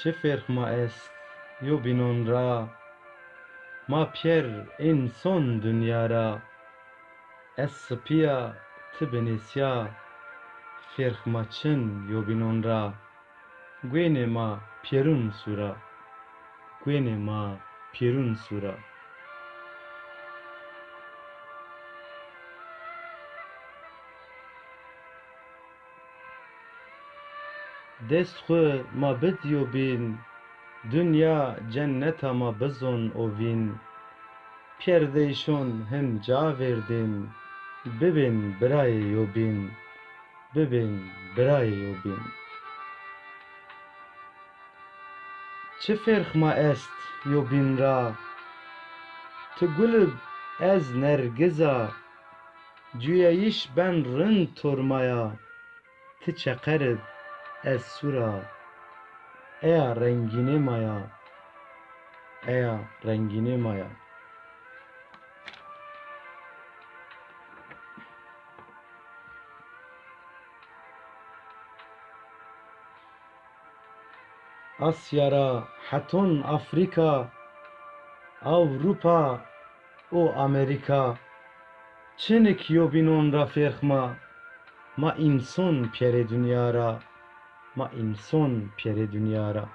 چه فرق ما است یو بینون را ما پیر انسان دنیا را از سپیا تبنیسیا فرق ما چن یو بینون را گوین ما پیرون سورا گوین ما پیرون سورا دست خو ما بدیو بین دنیا جنت ما بزن اوین پیردیشون هن جا وردین ببین برای یو بین ببین برای یو بین چه فرق ما است یو بین را تو گلب از نرگزا جویایش بن رند ترمایا تو چقرد از سورا ایا رنگینه مایا ایا رنگینه مایا آسیا را حتون آفریقا اروپا او امریکا چنک یو بینون را فرق ما انسان پیر دنیا را ما انسان پیر دنیا را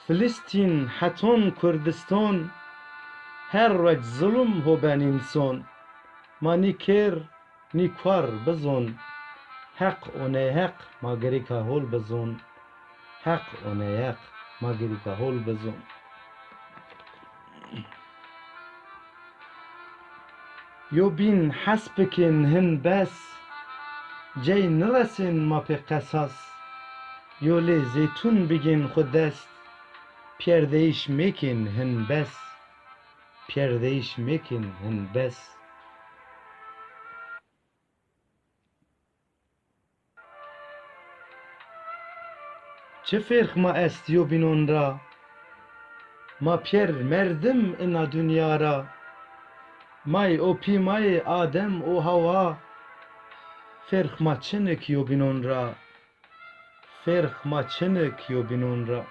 فلسطین حتون کردستان هر وقت ظلم هو بن انسان ما نیکر نیکوار بزن حق و نه حق ما گریکا هول بزن حق و نه حق ما گریکا هول بزن یو بین حسب کن هن بس جای نرسین ما پی قصاص یو لی زیتون بگین خود دست پیردهیش میکن هن بس پیردهیش میکن هن بس چه فرق ما است یو بینون را ما پیر مردم اینا دنیا را مای او پی مای آدم او هوا فرق ما چنک یو بینون را فرق ما چنک یو بینون را